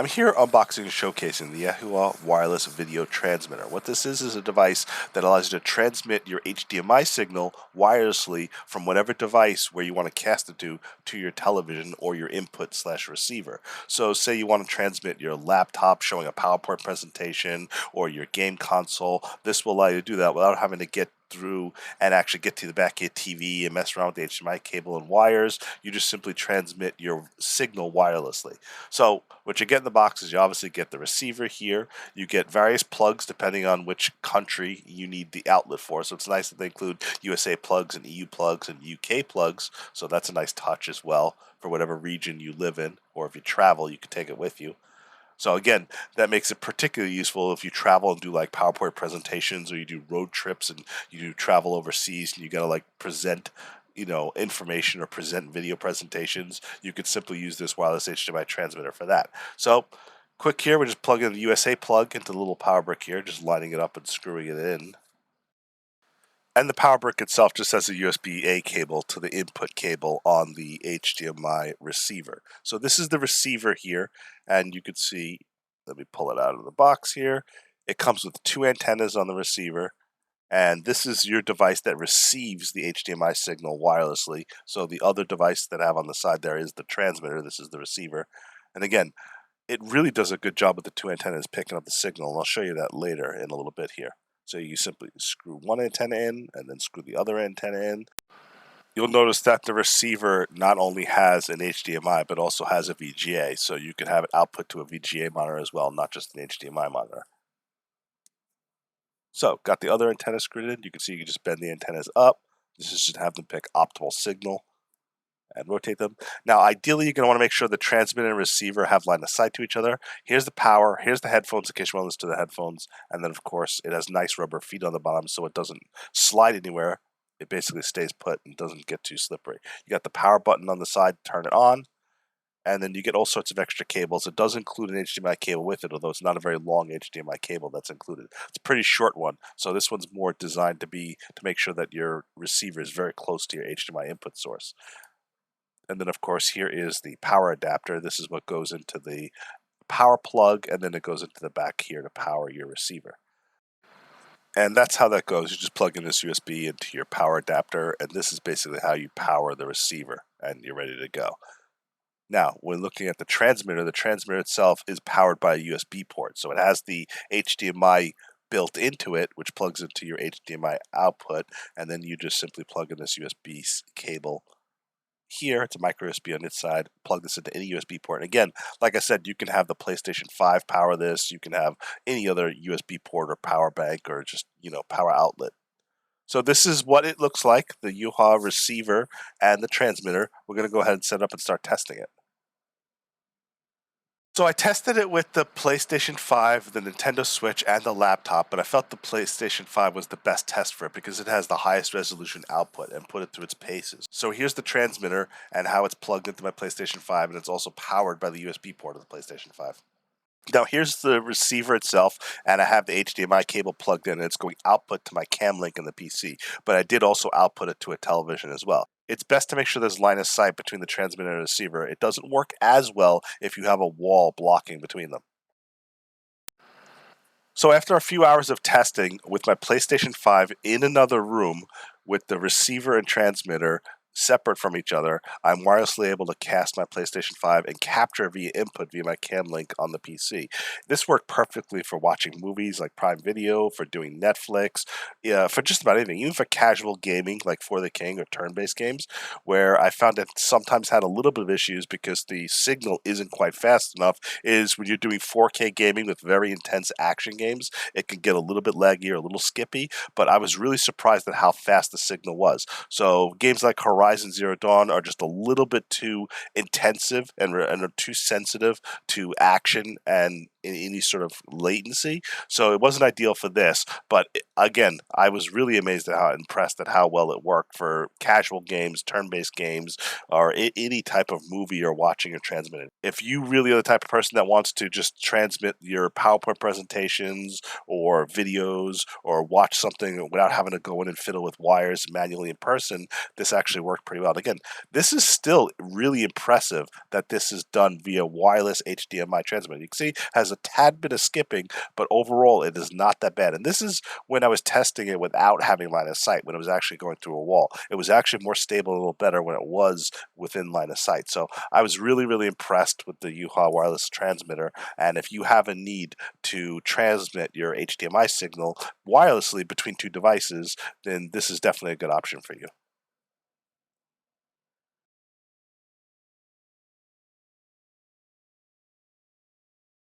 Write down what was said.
I'm here unboxing and showcasing the YEHUA wireless video transmitter. What this is a device that allows you to transmit your HDMI signal wirelessly from whatever device where you want to cast it to your television or your input/receiver. So say you want to transmit your laptop showing a PowerPoint presentation or your game console, this will allow you to do that without having to get through and actually get to the back of your TV and mess around with the HDMI cable and wires. You just simply transmit your signal wirelessly. So what you get in the box is you obviously get the receiver here. You get various plugs depending on which country you need the outlet for. So it's nice that they include USA plugs and EU plugs and UK plugs. So that's a nice touch as well for whatever region you live in, or if you travel, you can take it with you. So again, that makes it particularly useful if you travel and do like PowerPoint presentations, or you do road trips and you do travel overseas and you got to like present, information or present video presentations. You could simply use this wireless HDMI transmitter for that. So quick here, we're just plugging the USA plug into the little power brick here, just lining it up and screwing it in. And the power brick itself just has a USB-A cable to the input cable on the HDMI receiver. So this is the receiver here, and you can see, let me pull it out of the box here. It comes with two antennas on the receiver, and this is your device that receives the HDMI signal wirelessly. So the other device that I have on the side there is the transmitter. This is the receiver. And again, it really does a good job with the two antennas picking up the signal, and I'll show you that later in a little bit here. So you simply screw one antenna in and then screw the other antenna in. You'll notice that the receiver not only has an HDMI but also has a VGA, so you can have it output to a VGA monitor as well, not just an HDMI monitor. So got the other antenna screwed in. You can see you can just bend the antennas up. This is just to have them pick optimal signal and rotate them. Now, ideally, you're going to want to make sure the transmitter and receiver have line of sight to each other. Here's the power. Here's the headphones in case you want to listen to the headphones. And then, of course, it has nice rubber feet on the bottom so it doesn't slide anywhere. It basically stays put and doesn't get too slippery. You got the power button on the side to turn it on. And then you get all sorts of extra cables. It does include an HDMI cable with it, although it's not a very long HDMI cable that's included. It's a pretty short one. So this one's more designed to make sure that your receiver is very close to your HDMI input source. And then, of course, here is the power adapter. This is what goes into the power plug, and then it goes into the back here to power your receiver. And that's how that goes. You just plug in this USB into your power adapter, and this is basically how you power the receiver, and you're ready to go. Now, when looking at the transmitter itself is powered by a USB port. So it has the HDMI built into it, which plugs into your HDMI output, and then you just simply plug in this USB cable here. It's a micro USB on its side. Plug this into any USB port. And again, like I said, you can have the PlayStation 5 power this. You can have any other USB port or power bank or just, power outlet. So this is what it looks like, the YEHUA receiver and the transmitter. We're going to go ahead and set up and start testing it. So I tested it with the PlayStation 5, the Nintendo Switch, and the laptop, but I felt the PlayStation 5 was the best test for it because it has the highest resolution output and put it through its paces. So here's the transmitter and how it's plugged into my PlayStation 5, and it's also powered by the USB port of the PlayStation 5. Now here's the receiver itself, and I have the HDMI cable plugged in, and it's going output to my cam link in the PC, but I did also output it to a television as well. It's best to make sure there's line of sight between the transmitter and receiver. It doesn't work as well if you have a wall blocking between them. So after a few hours of testing with my PlayStation 5 in another room with the receiver and transmitter separate from each other, I'm wirelessly able to cast my PlayStation 5 and capture via input via my cam link on the PC. This worked perfectly for watching movies like Prime Video, for doing Netflix, for just about anything, even for casual gaming like For the King or turn-based games, where I found it sometimes had a little bit of issues because the signal isn't quite fast enough, is when you're doing 4K gaming with very intense action games, it can get a little bit laggy or a little skippy, but I was really surprised at how fast the signal was. So games like Horizon Zero Dawn are just a little bit too intensive and are too sensitive to action and any sort of latency. So it wasn't ideal for this, but again, I was really amazed at how impressed at how well it worked for casual games, turn-based games, or any type of movie you're watching or transmitting. If you really are the type of person that wants to just transmit your PowerPoint presentations or videos or watch something without having to go in and fiddle with wires manually in person, this actually works work pretty well. And again, this is still really impressive that this is done via wireless HDMI transmitter. You can see it has a tad bit of skipping, but overall it is not that bad. And this is when I was testing it without having line of sight, when it was actually going through a wall. It was actually more stable, a little better when it was within line of sight. So I was really, really impressed with the YEHUA wireless transmitter. And if you have a need to transmit your HDMI signal wirelessly between two devices, then this is definitely a good option for you.